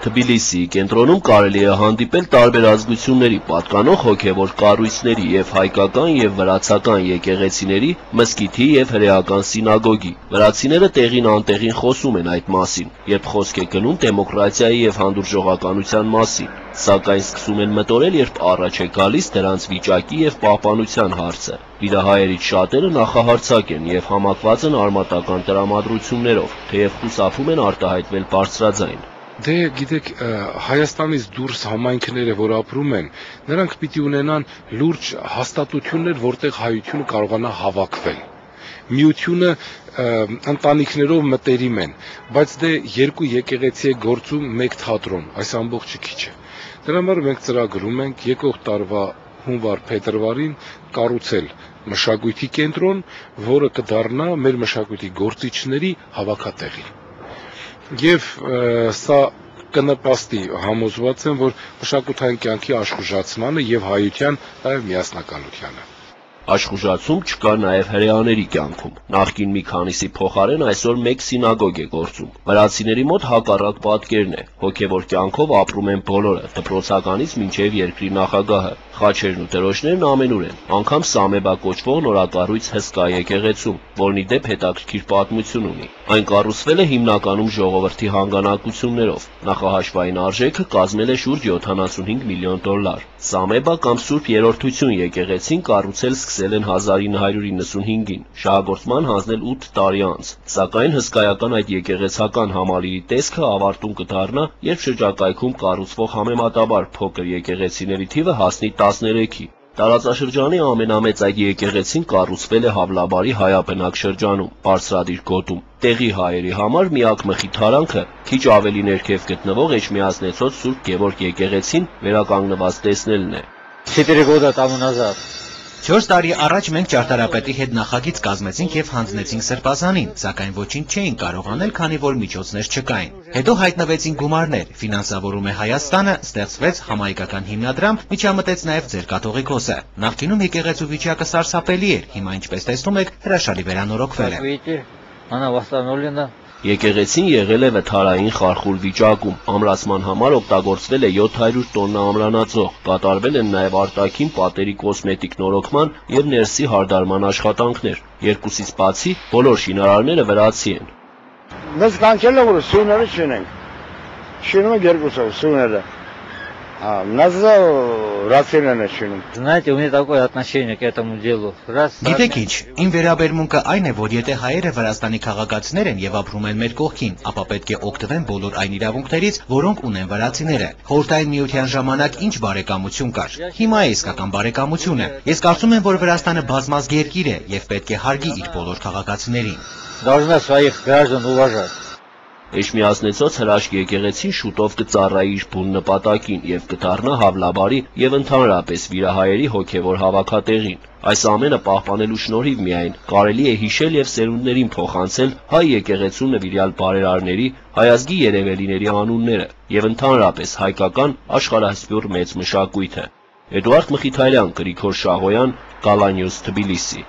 Թբիլիսիի կենտրոնում կարելի է հանդիպել տարբեր ազգությունների պատկանող հոգևոր կառույցների և հայկական և վրացական եկեղեցիների, մզկիթի և հրեական սինագոգի։ Վրացիները տեղին անտեղին խոսում են այդ մասին, երբ խոսք է գնում դեմոկրատիայի և հանդուրժողականության մասին, սակայն սկսում են մտորել, երբ առաջ է գալիս դրանց վիճակի և պահպանության հարցը։ Վիրահայերից շատերը նախահարձակ են և համակված են արմատական տրամադրություններով, թեև խուսափում են արտահայտվել բարձրաձայն։ Դե գիտեք, Հայաստանից դուրս համայնքները, որ ապրում են, նրանք պիտի ունենան լուրջ հաստատություններ, որտեղ հայությունը կարողանա հավաքվել։ Միությունը ընտանիքներով մտերիմ են, բայց դե երկու եկեղեցի է գործում, մեկ թատրոն, այս ամբողջը քիչ է։ Դրա համար մենք ծրագրում ենք եկող տարվա հունվար-փետրվարին կառուցել մշակույթի կենտրոն, որը կդառնա մեր մշակույթի գործիչների հավաքատեղի։ Եվ սա կնպաստի, համոզված եմ, որ մշակութային կյանքի աշխուժացմանը եւ հայության նաեւ միասնականությանը։ Աշխուժացում չկա նաև հրեաների կյանքում։ Նախկին մի քանիսի փոխարեն այսօր մեկ սինագոգ է գործում։ Վրացիների մոտ հակառակ պատկերն է։ Հոգևոր կյանքով ապրում են բոլորը, դպրոցականից մինչև երկրի նախագահը։ Խաչերն ու դրոշներն ամենուր են, անգամ Սամեբա կոչվող նորակառույց հսկա եկեղեցում, որն ի դեպ հետաքրքիր պատմություն ունի։ Այն կառուցվել է հիմնականում ժողովրդի հանգանակություններով։ Նախահաշվային արժեքը կազմել է շուրջ 75 միլիոն $։ Սամեբա կամ Սուրբ Երրորդություն եկեղեցին կառուցել սկսել են 1995-ին, շահագործման հանձնել 8 տարի անց, սակայն հսկայական այդ եկեղեցական համալիրի տեսքը ավարտուն կդառնա, երբ շրջակայքում կառուցվող համեմատաբար փոքր եկեղեցիների թիվը հասնի 13-ի։ Տարածաշրջանի ամենամեծ այդ եկեղեցին կառուցվել է Հավլաբարի հայաբնակ շրջանում, Բարձրադիր գոտում։ Տեղի հայերի համար միակ մխիթարանքը քիչ ավելի ներքև գտնվող Էջմիածնեցոտ Սուրբ Գևորգ եկեղեցին վերականգնված տեսնելն է։ 4 года тому назад 4 տարի առաջ մենք ճարտարապետի հետ նախագիծ կազմեցինք եւ հանձնեցինք Սրբազանին, սակայն ոչինչ չէին կարող անել, քանի որ միջոցներ չկային։ Հետո հայտնվեցին գումարներ, ֆինանսավորում է Հայաստանը, ստեղծվեց համահայկական հիմնադրամ, միջամտեց նաեւ ձեր կաթողիկոսը։ Նախկինում եկեղեցու վիճակը սարսափելի էր, հիմա ինչպես տեսնում եք, հրաշալի վերանորոգվել է։ Եկեղեցին եղել է վթարային խարխուլ վիճակում, ամրացման համար օգտագործվել է 700 տոննա ամրանածող, կատարվել են նաև արտաքին պատերի կոսմետիկ նորոգման և ներսի հարդարման աշխատանքներ։ Երկուսից բացի բոլոր շինարարները վրացի են։ Մեզ կանչել է, որ սյուները շինենք։ Շինում ենք երկուսով սյուները։ Нас ռացիոնալ է շինում։ Знаете, у меня такое отношение к этому делу. Գիտեք ինչ, իմ վերաբերմունքը այն է, որ եթե հայերը Վրաստանի քաղաքացիներ են եւ ապրում են մեր կողքին, ապա պետք է օգտվեն բոլոր այն իրավունքներից, որոնք ունեն վրացիները։ Խորհրդային միության ժամանակ ինչ բարեկամություն կար։ Հիմա է իսկական բարեկամությունը։ Ես կարծում եմ, որ Վրաստանը բազմազգ երկիր է եւ պետք է հարգի իր բոլոր քաղաքացիներին։ Должна своих граждан уважать։ Էջմիածնեցոց հրաշք եկեղեցին շուտով կծառայի իր բուն նպատակին և կդառնա Հավլաբարի և ընդհանրապես վիրահայերի հոգևոր հավաքատեղին։ Այս ամենը պահպանելու շնորհիվ միայն կարելի է հիշել և սերունդներին փոխանցել հայ եկեղեցու նվիրյալ բարերարների, հայազգի երևելիների անունները և ընդհանրապես հայկական աշխարհասփյուռ մեծ մշակույթը։ Էդուարդ Մխիթարյան, Գրիգոր Շահոյան, Gala News, Թբիլիսի։